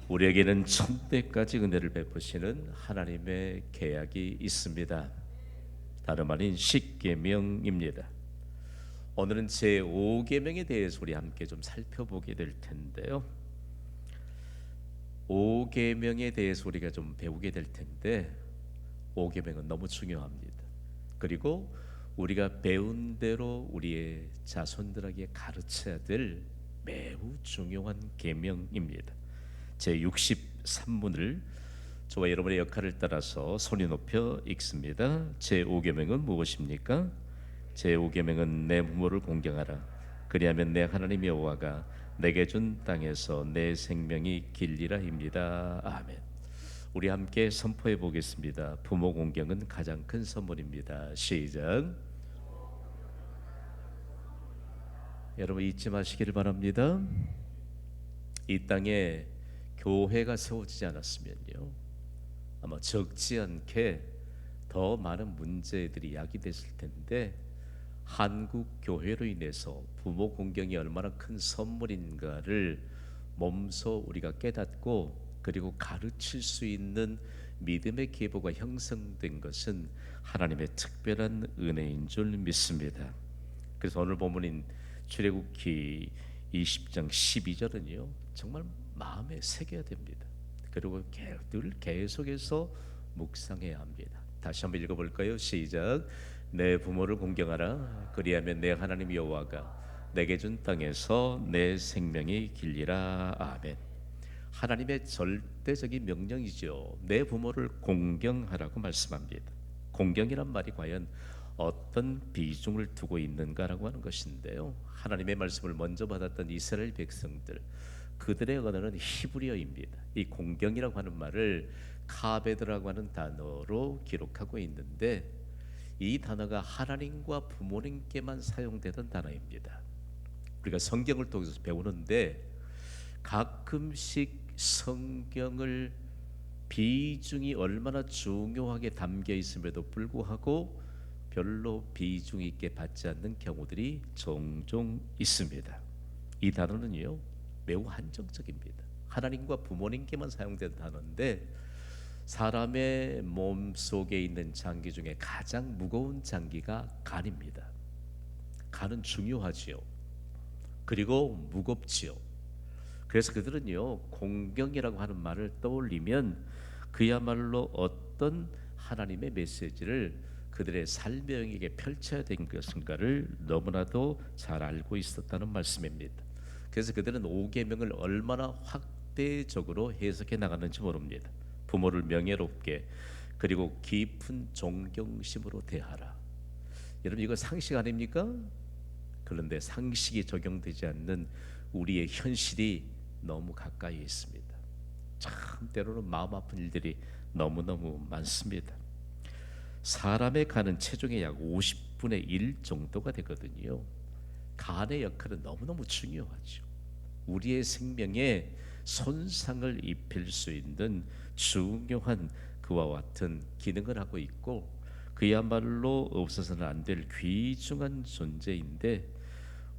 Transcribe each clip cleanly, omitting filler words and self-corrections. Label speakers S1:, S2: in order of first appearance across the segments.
S1: 우리에게는 천대까지 은혜를 베푸시는 하나님의 계약이 있습니다. 다름 아닌 십계명입니다. 오늘은 제5계명에 대해서 우리 함께 좀 살펴보게 될 텐데요. 5계명에 대해서 우리가 좀 배우게 될 텐데 5계명은 너무 중요합니다. 그리고 우리가 배운 대로 우리의 자손들에게 가르쳐야 될 매우 중요한 계명입니다. 제63문을 저와 여러분의 역할을 따라서 손이 높여 읽습니다. 제5계명은 무엇입니까? 제5계명은 내 부모를 공경하라. 그리하면 내 하나님 여호와가 내게 준 땅에서 내 생명이 길리라입니다. 아멘. 우리 함께 선포해 보겠습니다. 부모 공경은 가장 큰 선물입니다. 시작. 여러분 잊지 마시기를 바랍니다. 이 땅에 교회가 세워지지 않았으면요, 아마 적지 않게 더 많은 문제들이 야기됐을 텐데, 한국 교회로 인해서 부모 공경이 얼마나 큰 선물인가를 몸소 우리가 깨닫고 그리고 가르칠 수 있는 믿음의 계보가 형성된 것은 하나님의 특별한 은혜인 줄 믿습니다. 그래서 오늘 본문인 출애굽기 20장 12절은요 정말 마음에 새겨야 됩니다. 그리고 늘 계속해서 묵상해야 합니다. 다시 한번 읽어볼까요? 시작. 내 부모를 공경하라. 그리하면 내 하나님 여호와가 내게 준 땅에서 내 생명이 길리라. 아멘. 하나님의 절대적인 명령이죠. 내 부모를 공경하라고 말씀합니다. 공경이란 말이 과연 어떤 비중을 두고 있는가라고 하는 것인데요, 하나님의 말씀을 먼저 받았던 이스라엘 백성들, 그들의 언어는 히브리어입니다. 이 공경이라고 하는 말을 카베드라고 하는 단어로 기록하고 있는데, 이 단어가 하나님과 부모님께만 사용되던 단어입니다. 우리가 성경을 통해서 배우는데 가끔씩 성경을 비중이 얼마나 중요하게 담겨 있음에도 불구하고 별로 비중 있게 받지 않는 경우들이 종종 있습니다. 이 단어는요 매우 한정적입니다. 하나님과 부모님께만 사용된 단어인데, 사람의 몸 속에 있는 장기 중에 가장 무거운 장기가 간입니다. 간은 중요하지요. 그리고 무겁지요. 그래서 그들은요 공경이라고 하는 말을 떠올리면 그야말로 어떤 하나님의 메시지를 그들의 삶의 영역에 펼쳐야 된 것인가를 너무나도 잘 알고 있었다는 말씀입니다. 그래서 그들은 5계명을 얼마나 확대적으로 해석해 나갔는지 모릅니다. 부모를 명예롭게 그리고 깊은 존경심으로 대하라. 여러분 이거 상식 아닙니까? 그런데 상식이 적용되지 않는 우리의 현실이 너무 가까이 있습니다. 참 때로는 마음 아픈 일들이 너무너무 많습니다. 사람의 간은 체중의 약 50분의 1 정도가 되거든요. 간의 역할은 너무너무 중요하죠. 우리의 생명에 손상을 입힐 수 있는 중요한 그와 같은 기능을 하고 있고, 그야말로 없어서는 안 될 귀중한 존재인데,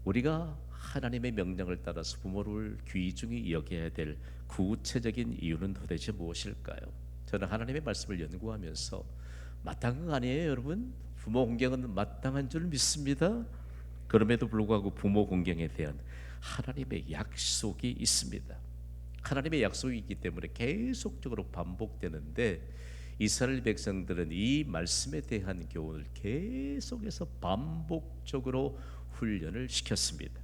S1: 우리가 하나님의 명령을 따라서 부모를 귀중히 여겨야 될 구체적인 이유는 도대체 무엇일까요? 저는 하나님의 말씀을 연구하면서 마땅한 거 아니에요, 여러분? 부모 공경은 마땅한 줄 믿습니다. 그럼에도 불구하고 부모 공경에 대한 하나님의 약속이 있습니다. 하나님의 약속이 있기 때문에 계속적으로 반복되는데, 이스라엘 백성들은 이 말씀에 대한 교훈을 계속해서 반복적으로 훈련을 시켰습니다.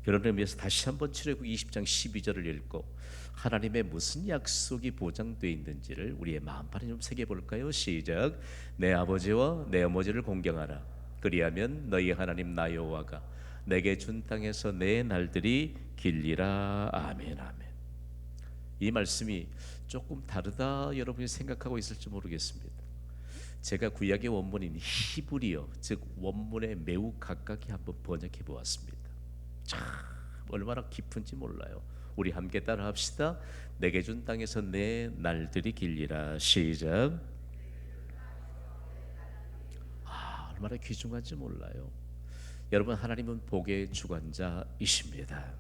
S1: 그런 의미에서 다시 한번 출애굽기 20장 12절을 읽고 하나님의 무슨 약속이 보장되어 있는지를 우리의 마음판에 좀 새겨볼까요? 시작. 내 아버지와 내 어머니를 공경하라. 그리하면 너희 하나님 나 여호와가 내게 준 땅에서 내 날들이 길리라. 아멘. 아멘. 이 말씀이 조금 다르다 여러분이 생각하고 있을지 모르겠습니다. 제가 구약의 원문인 히브리어, 즉 원문에 매우 가깝게 한번 번역해 보았습니다. 참 얼마나 깊은지 몰라요. 우리 함께 따라 합시다. 내게 준 땅에서 내 날들이 길리라. 시작. 얼마나 귀중한지 몰라요. 여러분, 하나님은 복의 주관자이십니다.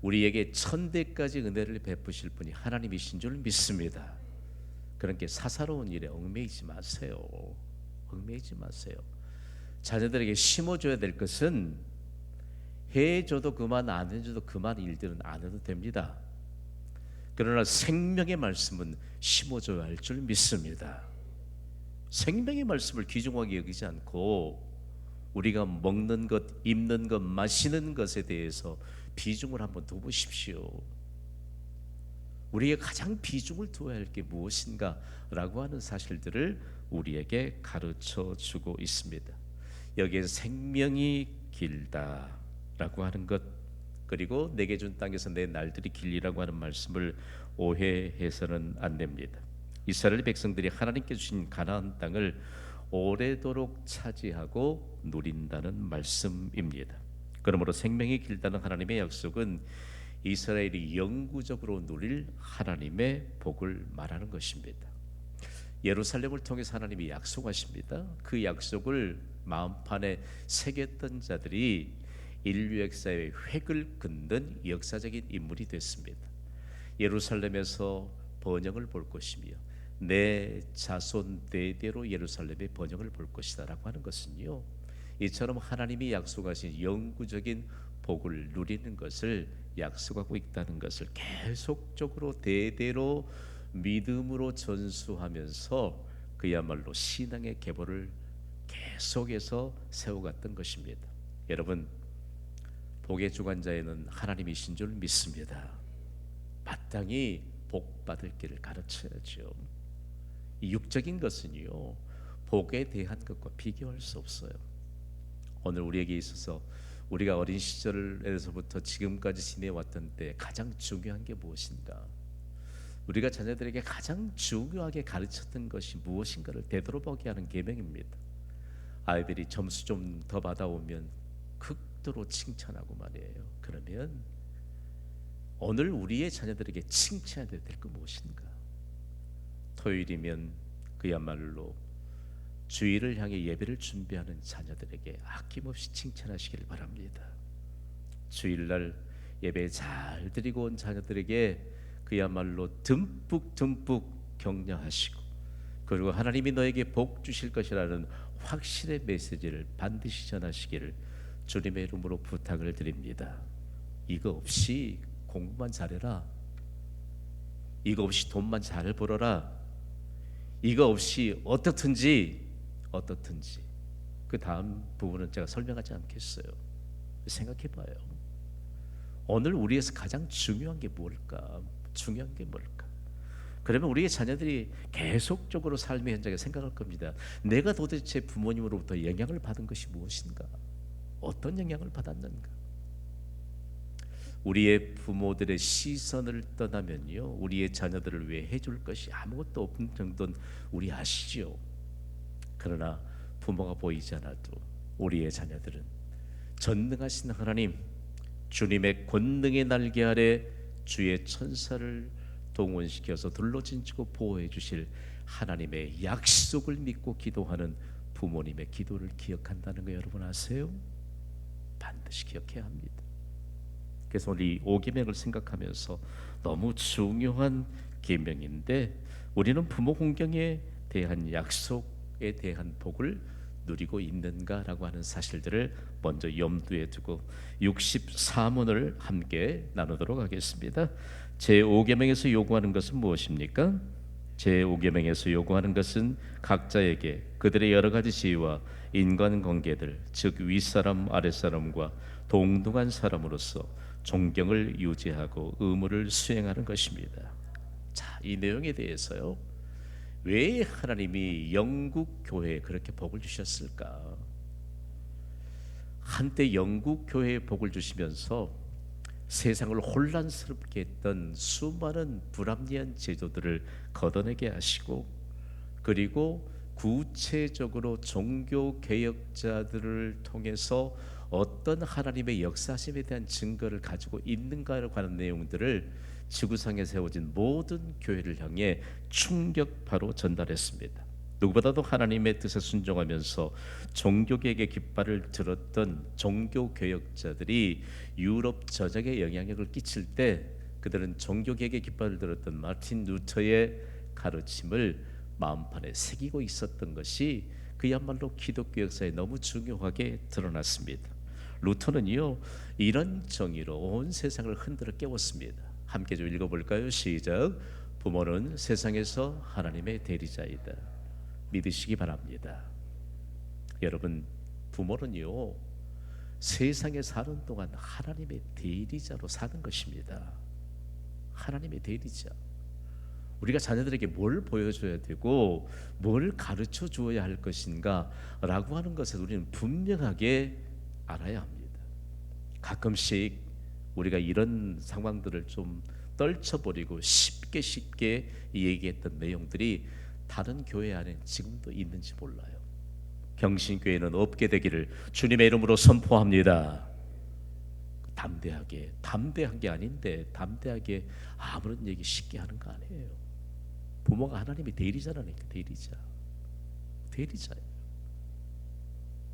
S1: 우리에게 천대까지 은혜를 베푸실 분이 하나님이신 줄 믿습니다. 그러니까 사사로운 일에 얽매이지 마세요. 얽매이지 마세요. 자녀들에게 심어줘야 될 것은 해줘도 그만, 안 해줘도 그만 일들은 안 해도 됩니다. 그러나 생명의 말씀은 심어줘야 할 줄 믿습니다. 생명의 말씀을 귀중하게 여기지 않고 우리가 먹는 것, 입는 것, 마시는 것에 대해서 비중을 한번 둬보십시오. 우리가 가장 비중을 두어야 할 게 무엇인가 라고 하는 사실들을 우리에게 가르쳐 주고 있습니다. 여기에 생명이 길다라고 하는 것, 그리고 내게 준 땅에서 내 날들이 길리라고 하는 말씀을 오해해서는 안 됩니다. 이스라엘 백성들이 하나님께 주신 가나안 땅을 오래도록 차지하고 누린다는 말씀입니다. 그러므로 생명이 길다는 하나님의 약속은 이스라엘이 영구적으로 누릴 하나님의 복을 말하는 것입니다. 예루살렘을 통해서 하나님이 약속하십니다. 그 약속을 마음판에 새겼던 자들이 인류 역사의 획을 긋는 역사적인 인물이 됐습니다. 예루살렘에서 번영을 볼 것이며 내 자손 대대로 예루살렘의 번영을 볼 것이다 라고 하는 것은요, 이처럼 하나님이 약속하신 영구적인 복을 누리는 것을 약속하고 있다는 것을 계속적으로 대대로 믿음으로 전수하면서 그야말로 신앙의 계보를 계속해서 세워갔던 것입니다. 여러분, 복의 주관자에는 하나님이신 줄 믿습니다. 마땅히 복 받을 길을 가르쳐야죠. 이 육적인 것은요, 복에 대한 것과 비교할 수 없어요. 오늘 우리에게 있어서 우리가 어린 시절에서부터 지금까지 지내왔던 때 가장 중요한 게 무엇인가? 우리가 자녀들에게 가장 중요하게 가르쳤던 것이 무엇인가를 되돌아보게 하는 계명입니다. 아이들이 점수 좀 더 받아오면 극도로 칭찬하고 말이에요. 그러면 오늘 우리의 자녀들에게 칭찬해야 될 거 무엇인가? 토요일이면 그야말로 주일을 향해 예배를 준비하는 자녀들에게 아낌없이 칭찬하시길 바랍니다. 주일날 예배 잘 드리고 온 자녀들에게 그야말로 듬뿍 격려하시고, 그리고 하나님이 너에게 복 주실 것이라는 확실의 메시지를 반드시 전하시기를 주님의 이름으로 부탁을 드립니다. 이거 없이 공부만 잘해라, 이거 없이 돈만 잘 벌어라, 이거 없이 어떻든지 그 다음 부분은 제가 설명하지 않겠어요. 생각해봐요. 오늘 우리에서 가장 중요한 게 뭘까? 중요한 게 뭘까? 그러면 우리의 자녀들이 계속적으로 삶의 현장에 생각할 겁니다. 내가 도대체 부모님으로부터 영향을 받은 것이 무엇인가? 어떤 영향을 받았는가? 우리의 부모들의 시선을 떠나면요, 우리의 자녀들을 위해 해줄 것이 아무것도 없는 정도는 우리 아시죠? 그러나 부모가 보이지 않아도 우리의 자녀들은 전능하신 하나님, 주님의 권능의 날개 아래 주의 천사를 동원시켜서 둘러진치고 보호해 주실 하나님의 약속을 믿고 기도하는 부모님의 기도를 기억한다는 거 여러분 아세요? 반드시 기억해야 합니다. 그래서 오늘 이 5계명을 생각하면서 너무 중요한 계명인데, 우리는 부모 공경에 대한 약속에 대한 복을 누리고 있는가라고 하는 사실들을 먼저 염두에 두고 64문을 함께 나누도록 하겠습니다. 제5계명에서 요구하는 것은 무엇입니까? 제5계명에서 요구하는 것은 각자에게 그들의 여러 가지 지위와 인간관계들, 즉 윗사람 아랫사람과 동등한 사람으로서 존경을 유지하고 의무를 수행하는 것입니다. 자, 이 내용에 대해서요, 왜 하나님이 영국 교회에 그렇게 복을 주셨을까? 한때 영국 교회에 복을 주시면서 세상을 혼란스럽게 했던 수많은 불합리한 제도들을 걷어내게 하시고, 그리고 구체적으로 종교 개혁자들을 통해서 어떤 하나님의 역사심에 대한 증거를 가지고 있는가에 관한 내용들을 지구상에 세워진 모든 교회를 향해 충격파로 전달했습니다. 누구보다도 하나님의 뜻에 순종하면서 종교개혁의 깃발을 들었던 종교개혁자들이 유럽 전역에 영향력을 끼칠 때 그들은 종교개혁의 깃발을 들었던 마틴 루터의 가르침을 마음판에 새기고 있었던 것이 그야말로 기독교 역사에 너무 중요하게 드러났습니다. 루터는요, 이런 정의로 온 세상을 흔들어 깨웠습니다. 함께 좀 읽어볼까요? 시작. 부모는 세상에서 하나님의 대리자이다. 믿으시기 바랍니다. 여러분, 부모는요, 세상에 사는 동안 하나님의 대리자로 사는 것입니다. 하나님의 대리자. 우리가 자녀들에게 뭘 보여줘야 되고 뭘 가르쳐 주어야 할 것인가 라고 하는 것을 우리는 분명하게 알아야 합니다. 가끔씩 우리가 이런 상황들을 좀 떨쳐버리고 쉽게 얘기했던 내용들이 다른 교회 안에 지금도 있는지 몰라요. 경신교회는 없게 되기를 주님의 이름으로 선포합니다. 담대한 게 아닌데 담대하게 아무런 얘기 쉽게 하는 거 아니에요. 부모가 하나님의 대리자라니까. 대리자예요.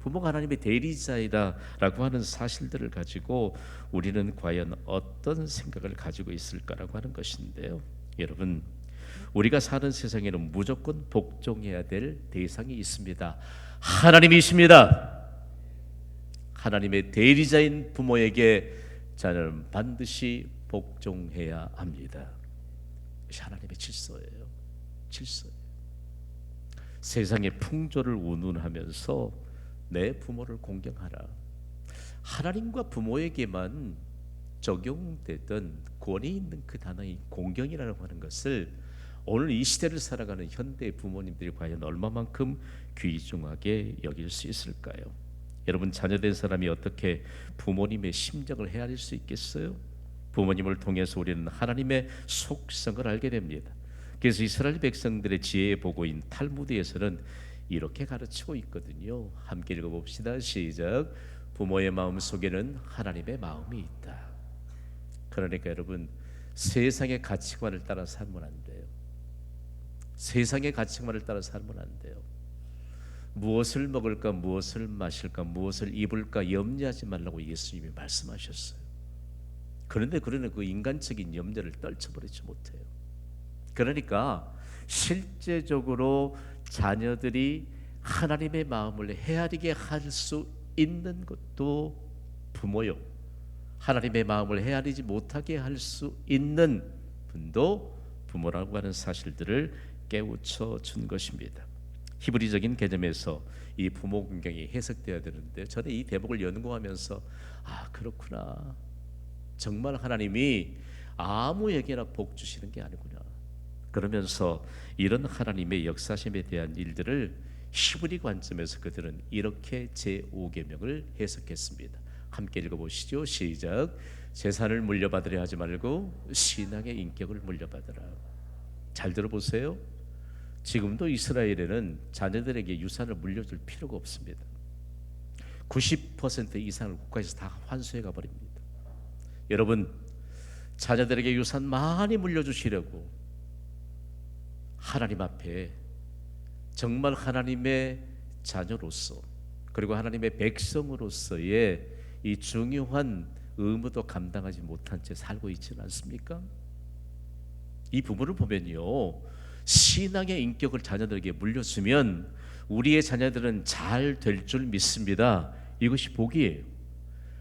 S1: 부모가 하나님의 대리자이다라고 하는 사실들을 가지고 우리는 과연 어떤 생각을 가지고 있을까라고 하는 것인데요. 여러분, 우리가 사는 세상에는 무조건 복종해야 될 대상이 있습니다. 하나님이십니다. 하나님의 대리자인 부모에게 자녀는 반드시 복종해야 합니다. 이것이 하나님의 질서예요. 세상의 풍조를 운운하면서 내 부모를 공경하라. 하나님과 부모에게만 적용되던 권위 있는 그 단어인 공경이라고 하는 것을 오늘 이 시대를 살아가는 현대 부모님들이 과연 얼마만큼 귀중하게 여길 수 있을까요? 여러분, 자녀된 사람이 어떻게 부모님의 심정을 헤아릴 수 있겠어요? 부모님을 통해서 우리는 하나님의 속성을 알게 됩니다. 그래서 이스라엘 백성들의 지혜의 보고인 탈무드에서는 이렇게 가르치고 있거든요. 함께 읽어봅시다. 시작. 부모의 마음 속에는 하나님의 마음이 있다. 그러니까 여러분, 세상의 가치관을 따라 살면 안 돼요. 세상의 가치관을 따라 살면 안 돼요. 무엇을 먹을까, 무엇을 마실까, 무엇을 입을까 염려하지 말라고 예수님이 말씀하셨어요. 그런데 그러는 그 인간적인 염려를 떨쳐버리지 못해요. 그러니까 실제적으로 자녀들이 하나님의 마음을 헤아리게 할 수 있는 것도 부모요. 하나님의 마음을 헤아리지 못하게 할 수 있는 분도 부모라고 하는 사실들을 깨우쳐 준 것입니다. 히브리적인 개념에서 이 부모 공경이 해석되어야 되는데 저는 이 대목을 연구하면서 그렇구나. 정말 하나님이 아무에게나 복 주시는 게 아니구나. 그러면서 이런 하나님의 역사심에 대한 일들을 히브리 관점에서 그들은 이렇게 제5계명을 해석했습니다. 함께 읽어보시죠. 시작. 재산을 물려받으려 하지 말고 신앙의 인격을 물려받으라. 잘 들어보세요. 지금도 이스라엘에는 자녀들에게 유산을 물려줄 필요가 없습니다. 90% 이상을 국가에서 다 환수해 가버립니다. 여러분, 자녀들에게 유산 많이 물려주시려고 하나님 앞에 정말 하나님의 자녀로서 그리고 하나님의 백성으로서의 이 중요한 의무도 감당하지 못한 채 살고 있지는 않습니까? 이 부분을 보면요, 신앙의 인격을 자녀들에게 물려주면 우리의 자녀들은 잘 될 줄 믿습니다. 이것이 복이에요.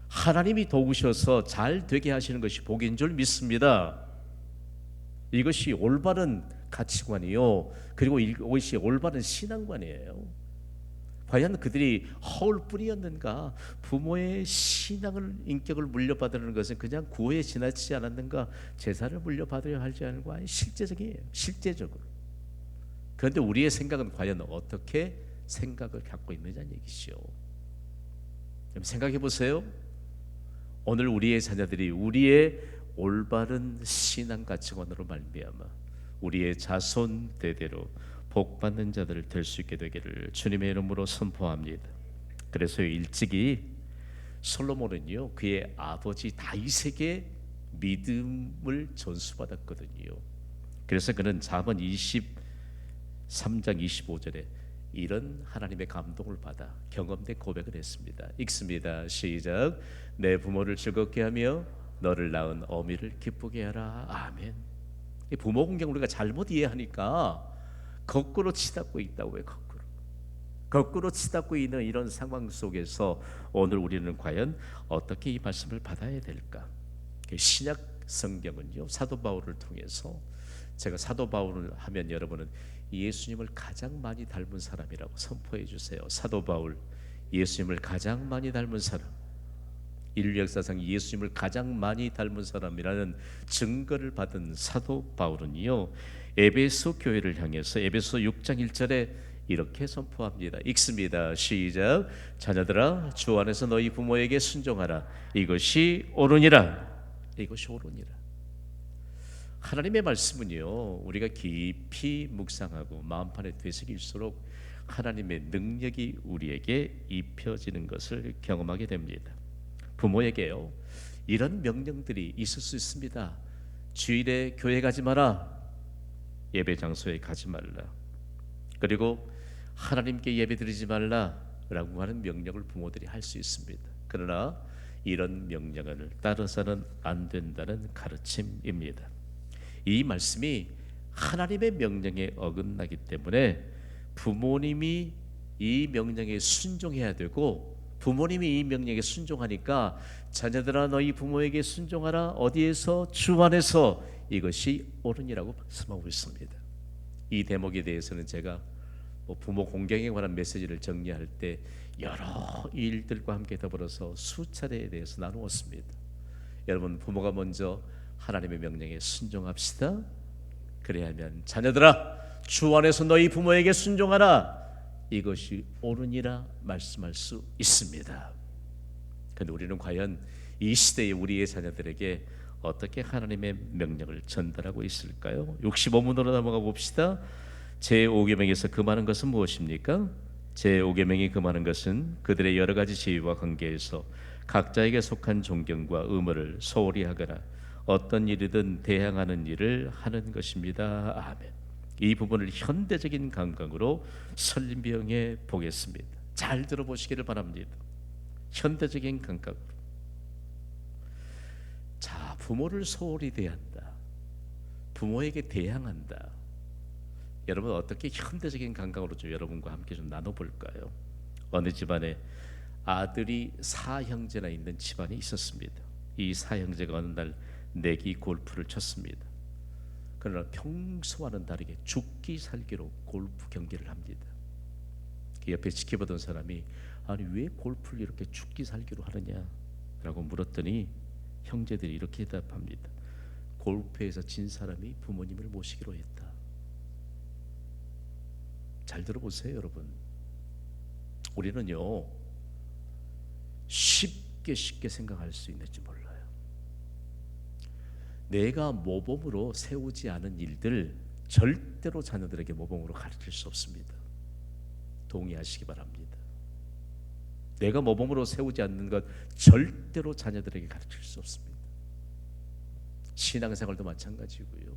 S1: 하나님이 도우셔서 잘 되게 하시는 것이 복인 줄 믿습니다. 이것이 올바른 가치관이요, 그리고 이것이 올바른 신앙관이에요. 과연 그들이 허울 뿐이었는가? 부모의 신앙을 인격을 물려받으려는 것은 그냥 구호에 지나치지 않았는가? 제사를 물려받으려 하지 않은 거 아니 실제적이에요. 실제적으로. 그런데 우리의 생각은 과연 어떻게 생각을 갖고 있느냐는 얘기죠. 생각해 보세요. 오늘 우리의 자녀들이 우리의 올바른 신앙 가치관으로 말미암아 우리의 자손 대대로 복받는 자들 될 수 있게 되기를 주님의 이름으로 선포합니다. 그래서 일찍이 솔로몬은요, 그의 아버지 다윗에게 믿음을 전수받았거든요. 그래서 그는 잠언 3장 25절에 이런 하나님의 감동을 받아 경험된 고백을 했습니다. 읽습니다. 시작. 내 부모를 즐겁게 하며 너를 낳은 어미를 기쁘게 하라. 아멘. 이 부모 공경 우리가 잘못 이해하니까 거꾸로 치닫고 있다고요. 거꾸로 치닫고 있는 이런 상황 속에서 오늘 우리는 과연 어떻게 이 말씀을 받아야 될까? 신약 성경은요, 사도 바울을 통해서, 제가 사도 바울을 하면 여러분은 예수님을 가장 많이 닮은 사람이라고 선포해 주세요. 사도 바울, 예수님을 가장 많이 닮은 사람, 인류 역사상 예수님을 가장 많이 닮은 사람이라는 증거를 받은 사도 바울은요, 에베소 교회를 향해서 에베소 6장 1절에 이렇게 선포합니다. 읽습니다. 시작. 자녀들아, 주 안에서 너희 부모에게 순종하라. 이것이 옳으니라. 이것이 옳으니라. 하나님의 말씀은요, 우리가 깊이 묵상하고 마음판에 되새길수록 하나님의 능력이 우리에게 입혀지는 것을 경험하게 됩니다. 부모에게요, 이런 명령들이 있을 수 있습니다. 주일에 교회 가지 마라. 예배 장소에 가지 말라. 그리고 하나님께 예배 드리지 말라라고 하는 명령을 부모들이 할 수 있습니다. 그러나 이런 명령을 따라서는 안 된다는 가르침입니다. 이 말씀이 하나님의 명령에 어긋나기 때문에 부모님이 이 명령에 순종해야 되고, 부모님이 이 명령에 순종하니까 자녀들아 너희 부모에게 순종하라. 어디에서? 주 안에서. 이것이 옳으니라고 말씀하고 있습니다. 이 대목에 대해서는 제가 부모 공경에 관한 메시지를 정리할 때 여러 일들과 함께 더불어서 수차례에 대해서 나누었습니다. 여러분, 부모가 먼저 하나님의 명령에 순종합시다. 그래야만 자녀들아 주 안에서 너희 부모에게 순종하라. 이것이 옳으니라 말씀할 수 있습니다. 그런데 우리는 과연 이 시대의 우리의 자녀들에게 어떻게 하나님의 명령을 전달하고 있을까요? 65문으로 넘어가 봅시다. 제5계명에서 금하는 것은 무엇입니까? 제5계명이 금하는 것은 그들의 여러 가지 지위와 관계에서 각자에게 속한 존경과 의무를 소홀히 하거나 어떤 일이든 대항하는 일을 하는 것입니다. 아멘. 이 부분을 현대적인 감각으로 설명해 보겠습니다. 잘 들어보시기를 바랍니다. 현대적인 감각으로. 자, 부모를 소홀히 대한다. 부모에게 대항한다. 여러분, 어떻게 현대적인 감각으로 좀 여러분과 함께 좀 나눠볼까요? 어느 집안에 아들이 사형제나 있는 집안이 있었습니다. 이 사형제가 어느 날 내기 골프를 쳤습니다. 그러나 평소와는 다르게 죽기 살기로 골프 경기를 합니다. 그 옆에 지켜보던 사람이 아니 왜 골프를 이렇게 죽기 살기로 하느냐라고 물었더니 형제들이 이렇게 대답합니다. 골프에서 진 사람이 부모님을 모시기로 했다. 잘 들어보세요, 여러분. 우리는요 쉽게 생각할 수 있는지 몰라요. 내가 모범으로 세우지 않은 일들 절대로 자녀들에게 모범으로 가르칠 수 없습니다. 동의하시기 바랍니다. 내가 모범으로 세우지 않는 것 절대로 자녀들에게 가르칠 수 없습니다. 신앙생활도 마찬가지고요,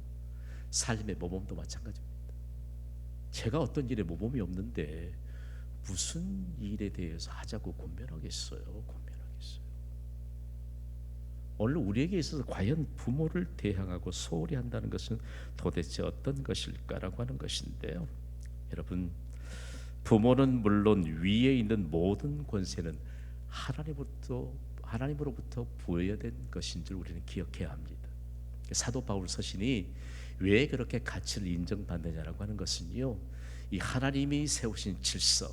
S1: 삶의 모범도 마찬가지입니다. 제가 어떤 일에 모범이 없는데 무슨 일에 대해서 하자고 권면하겠어요? 오늘 우리에게 있어서 과연 부모를 대항하고 소홀히 한다는 것은 도대체 어떤 것일까라고 하는 것인데요. 여러분, 부모는 물론 위에 있는 모든 권세는 하나님으로부터 부여된 것인 줄 우리는 기억해야 합니다. 사도 바울 서신이 왜 그렇게 가치를 인정받느냐라고 하는 것은요, 이 하나님이 세우신 질서,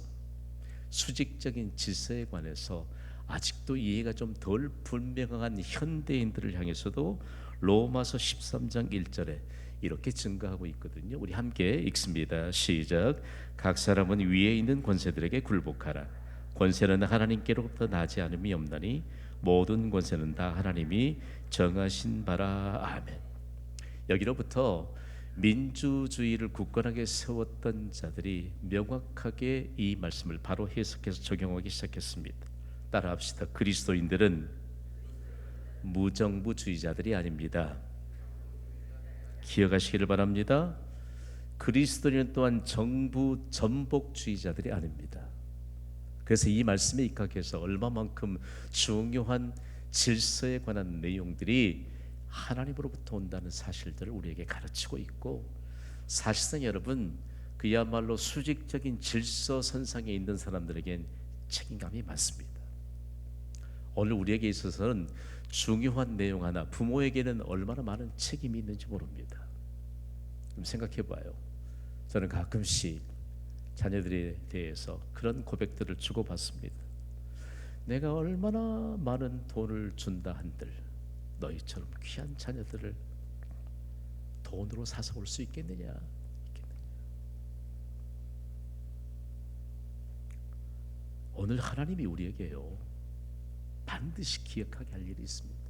S1: 수직적인 질서에 관해서 아직도 이해가 좀 덜 분명한 현대인들을 향해서도 로마서 13장 1절에 이렇게 증거하고 있거든요. 우리 함께 읽습니다. 시작. 각 사람은 위에 있는 권세들에게 굴복하라. 권세는 하나님께로부터 나지 않음이 없나니 모든 권세는 다 하나님이 정하신 바라. 아멘. 여기로부터 민주주의를 굳건하게 세웠던 자들이 명확하게 이 말씀을 바로 해석해서 적용하기 시작했습니다. 따라합시다. 그리스도인들은 무정부주의자들이 아닙니다. 기억하시기를 바랍니다. 그리스도인은 또한 정부 전복주의자들이 아닙니다. 그래서 이 말씀에 입각해서 얼마만큼 중요한 질서에 관한 내용들이 하나님으로부터 온다는 사실들을 우리에게 가르치고 있고, 사실상 여러분 그야말로 수직적인 질서 선상에 있는 사람들에겐 책임감이 많습니다. 오늘 우리에게 있어서는 중요한 내용 하나, 부모에게는 얼마나 많은 책임이 있는지 모릅니다. 좀 생각해 봐요. 저는 가끔씩 자녀들에 대해서 그런 고백들을 주고받습니다. 내가 얼마나 많은 돈을 준다 한들 너희처럼 귀한 자녀들을 돈으로 사서 올 수 있겠느냐. 오늘 하나님이 우리에게요 반드시 기억하게 할 일이 있습니다.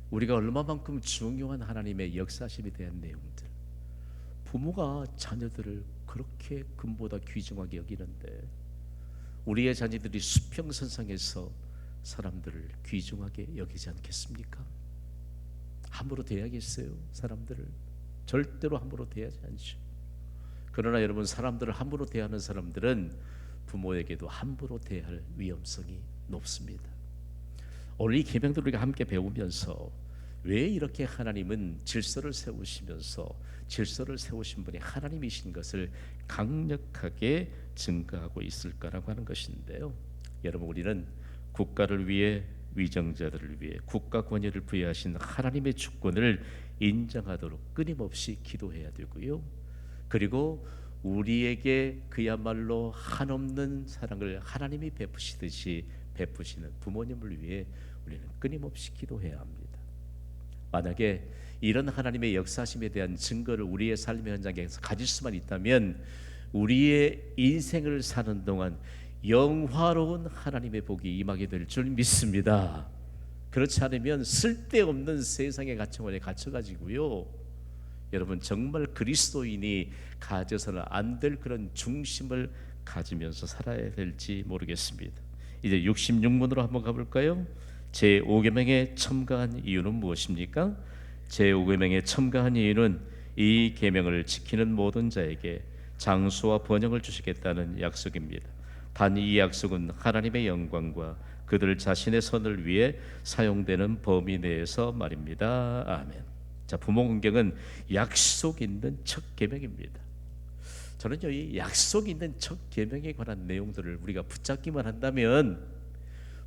S1: 우리가 얼마만큼 중요한 하나님의 역사심에 대한 내용들, 부모가 자녀들을 그렇게 금보다 귀중하게 여기는데 우리의 자녀들이 수평선상에서 사람들을 귀중하게 여기지 않겠습니까? 함부로 대하겠어요? 사람들을 절대로 함부로 대하지 않죠. 그러나 여러분, 사람들을 함부로 대하는 사람들은 부모에게도 함부로 대할 위험성이 높습니다. 오늘 이 계명들을 우리가 함께 배우면서 왜 이렇게 하나님은 질서를 세우시면서 질서를 세우신 분이 하나님이신 것을 강력하게 증거하고 있을까라고 하는 것인데요. 여러분, 우리는 국가를 위해, 위정자들을 위해 국가 권위를 부여하신 하나님의 주권을 인정하도록 끊임없이 기도해야 되고요. 그리고 우리에게 그야말로 한없는 사랑을 하나님이 베푸시듯이 베푸시는 부모님을 위해 우리는 끊임없이 기도해야 합니다. 만약에 이런 하나님의 역사심에 대한 증거를 우리의 삶의 현장에서 가질 수만 있다면 우리의 인생을 사는 동안 영화로운 하나님의 복이 임하게 될 줄 믿습니다. 그렇지 않으면 쓸데없는 세상의 가치관에 갇혀가지고요, 여러분 정말 그리스도인이 가져서는 안 될 그런 중심을 가지면서 살아야 될지 모르겠습니다. 이제 66문으로 한번 가볼까요? 제5계명에 첨가한 이유는 무엇입니까? 제5계명에 첨가한 이유는 이 계명을 지키는 모든 자에게 장수와 번영을 주시겠다는 약속입니다. 단 이 약속은 하나님의 영광과 그들 자신의 선을 위해 사용되는 범위 내에서 말입니다. 아멘. 자, 부모 공경은 약속 있는 첫 계명입니다. 저는요, 이 약속 있는 첫 계명에 관한 내용들을 우리가 붙잡기만 한다면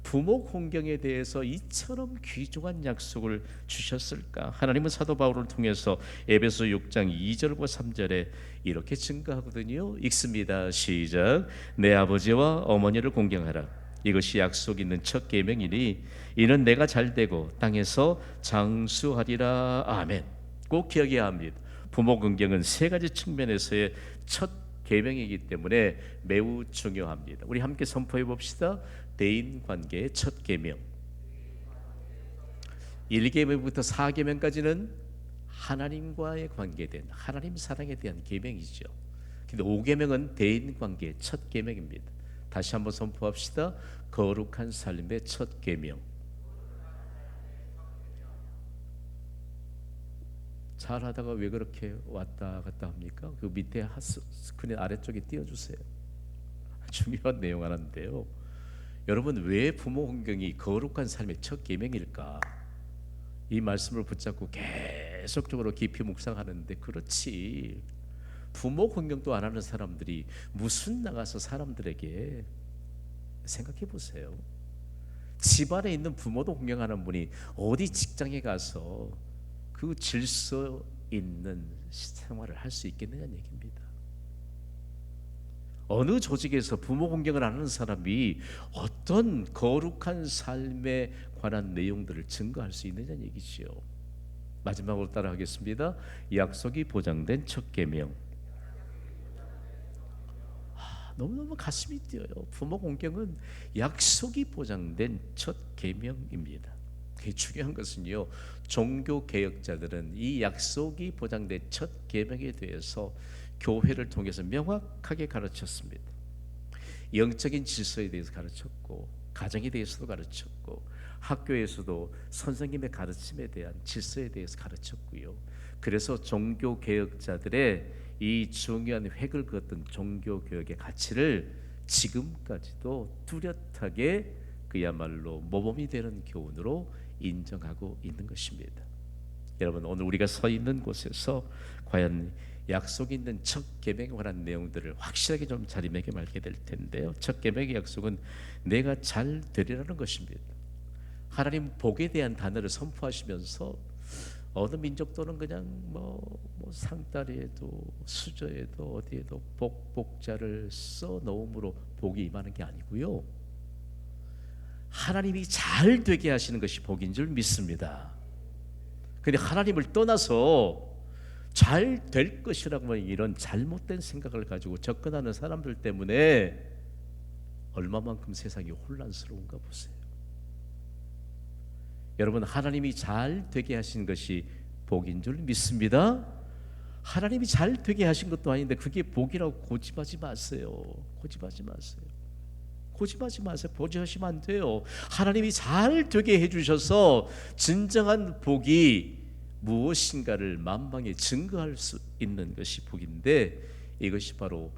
S1: 부모 공경에 대해서 이처럼 귀중한 약속을 주셨을까? 하나님은 사도 바울을 통해서 에베소 6장 2절과 3절에 이렇게 증거하거든요. 읽습니다. 시작. 내 아버지와 어머니를 공경하라. 이것이 약속 있는 첫 계명이니 이는 내가 잘되고 땅에서 장수하리라. 아멘. 꼭 기억해야 합니다. 부모 공경은 세 가지 측면에서의 첫 계명이기 때문에 매우 중요합니다. 우리 함께 선포해 봅시다. 대인 관계의 첫 계명. 1계명부터 4계명까지는 하나님과의 관계된 하나님 사랑에 대한 계명이죠. 근데 5계명은 대인 관계의 첫 계명입니다. 다시 한번 선포합시다. 거룩한 삶의 첫 계명. 잘하다가 왜 그렇게 왔다 갔다 합니까? 그 밑에 스크린 아래쪽에 띄워주세요. 중요한 내용 하나인데요. 여러분, 왜 부모 공경이 거룩한 삶의 첫 계명일까? 이 말씀을 붙잡고 계속적으로 깊이 묵상하는데, 그렇지, 부모 공경도 안 하는 사람들이 무슨 나가서 사람들에게, 생각해 보세요. 집안에 있는 부모도 공경하는 분이 어디 직장에 가서 그 질서 있는 생활을 할 수 있겠느냐는 얘기입니다. 어느 조직에서 부모 공경을 안 하는 사람이 어떤 거룩한 삶에 관한 내용들을 증거할 수 있느냐는 얘기지요. 마지막으로 따라하겠습니다. 약속이 보장된 첫 계명. 너무너무 가슴이 뛰어요. 부모 공경은 약속이 보장된 첫 계명입니다. 그게 중요한 것은요, 종교 개혁자들은 이 약속이 보장된 첫 계명에 대해서 교회를 통해서 명확하게 가르쳤습니다. 영적인 질서에 대해서 가르쳤고, 가정에 대해서도 가르쳤고, 학교에서도 선생님의 가르침에 대한 질서에 대해서 가르쳤고요. 그래서 종교 개혁자들의 이 중요한 획을 그었던 종교 개혁의 가치를 지금까지도 뚜렷하게 그야말로 모범이 되는 교훈으로 인정하고 있는 것입니다. 여러분, 오늘 우리가 서 있는 곳에서 과연 약속이 있는 첫 계명에 관한 내용들을 확실하게 좀 자리매김하게 될 텐데요. 첫 계명의 약속은 내가 잘 되리라는 것입니다. 하나님 복에 대한 단어를 선포하시면서 어느 민족도는 그냥 상다리에도 수저에도 어디에도 복자를 써 놓음으로 복이 임하는 게 아니고요. 하나님이 잘 되게 하시는 것이 복인 줄 믿습니다. 근데 하나님을 떠나서 잘 될 것이라고 하는 이런 잘못된 생각을 가지고 접근하는 사람들 때문에 얼마만큼 세상이 혼란스러운가 보세요. 여러분, 하나님이 잘 되게 하신 것이 복인 줄 믿습니다. 하나님이 잘 되게 하신 것도 아닌데 그게 복이라고 고집하지 마세요. 고집하지 마세요. 고집하지 마세요. 고집하시면 안 돼요. 하나님이 잘 되게 해주셔서 진정한 복이 무엇인가를 만방에 증거할 수 있는 것이 복인데, 이것이 바로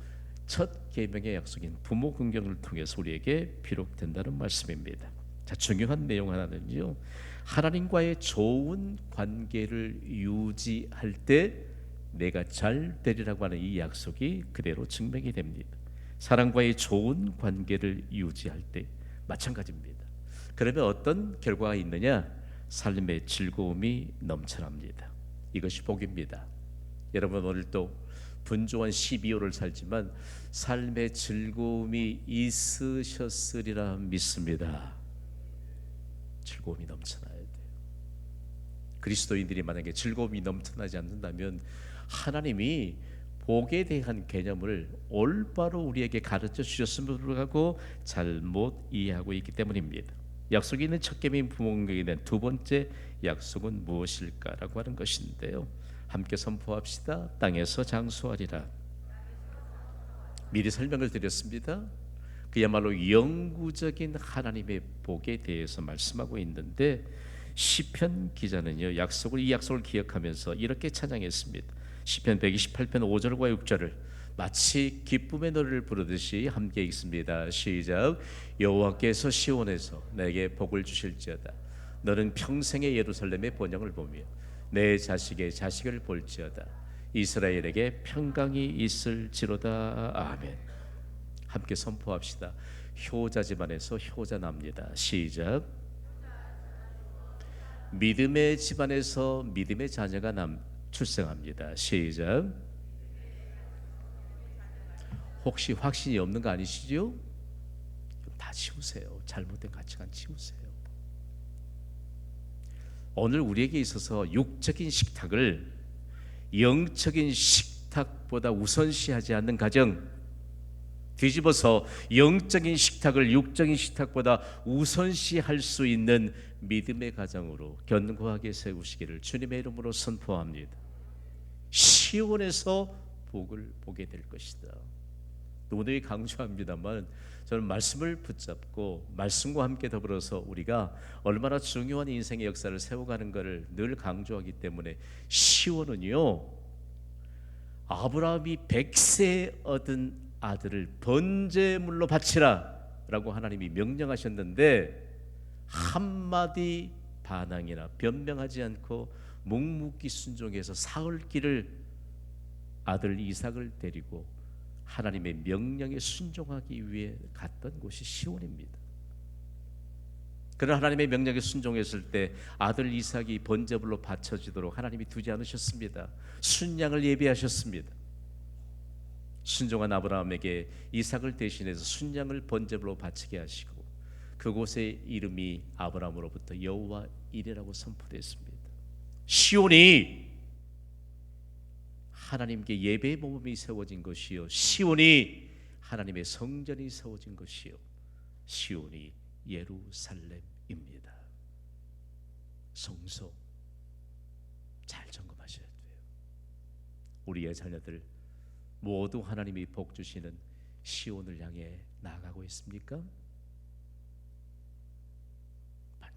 S1: 첫 계명의 약속인 부모 긍정을 통해서 우리에게 비록된다는 말씀입니다. 자, 중요한 내용 하나는요, 하나님과의 좋은 관계를 유지할 때 내가 잘 되리라고 하는 이 약속이 그대로 증명이 됩니다. 사랑과의 좋은 관계를 유지할 때 마찬가지입니다. 그러면 어떤 결과가 있느냐? 삶의 즐거움이 넘쳐납니다. 이것이 복입니다. 여러분, 오늘도 분주한 12월을 살지만 삶의 즐거움이 있으셨으리라 믿습니다. 즐거움이 넘쳐나야 돼요. 그리스도인들이 만약에 즐거움이 넘쳐나지 않는다면 하나님이 복에 대한 개념을 올바로 우리에게 가르쳐 주셨음에도 불구하고 잘못 이해하고 있기 때문입니다. 약속이 있는 첫 계명인 부모에게 대한 두 번째 약속은 무엇일까라고 하는 것인데요, 함께 선포합시다. 땅에서 장수하리라. 미리 설명을 드렸습니다. 그야말로 영구적인 하나님의 복에 대해서 말씀하고 있는데, 시편 기자는요, 이 약속을 기억하면서 이렇게 찬양했습니다. 시편 128편 5절과 6절을 마치 기쁨의 노래를 부르듯이 함께 읽습니다. 시작. 여호와께서 시온에서 내게 복을 주실지어다. 너는 평생의 예루살렘의 번영을 보며 내 자식의 자식을 볼지어다. 이스라엘에게 평강이 있을지로다. 아멘. 함께 선포합시다. 효자 집안에서 효자 납니다. 시작. 믿음의 집안에서 믿음의 자녀가 출생합니다. 시작. 혹시 확신이 없는 거 아니시죠? 다 치우세요. 잘못된 가치관 치우세요. 오늘 우리에게 있어서 육적인 식탁을 영적인 식탁보다 우선시하지 않는 가정, 뒤집어서 영적인 식탁을 육적인 식탁보다 우선시할 수 있는 믿음의 가정으로 견고하게 세우시기를 주님의 이름으로 선포합니다. 시온에서 복을 보게 될 것이다. 오늘이 강조합니다만 저는 말씀을 붙잡고 말씀과 함께 더불어서 우리가 얼마나 중요한 인생의 역사를 세워가는 것을 늘 강조하기 때문에, 시온은요, 아브라함이 100세에 얻은 아들을 번제물로 바치라 라고 하나님이 명령하셨는데 한마디 반항이나 변명하지 않고 묵묵히 순종해서 사흘길을 아들 이삭을 데리고 하나님의 명령에 순종하기 위해 갔던 곳이 시온입니다. 그러나 하나님의 명령에 순종했을 때 아들 이삭이 번제물로 바쳐지도록 하나님이 두지 않으셨습니다. 순양을 예비하셨습니다. 순종한 아브라함에게 이삭을 대신해서 순양을 번제물로 바치게 하시고 그곳의 이름이 아브라함으로부터 여호와 이레라고 선포됐습니다. 시온이 하나님께 예배의 모범이 세워진 것이요, 시온이 하나님의 성전이 세워진 것이요, 시온이 예루살렘입니다. 성소 잘 점검하셔야 돼요. 우리의 자녀들 모두 하나님이 복 주시는 시온을 향해 나아가고 있습니까?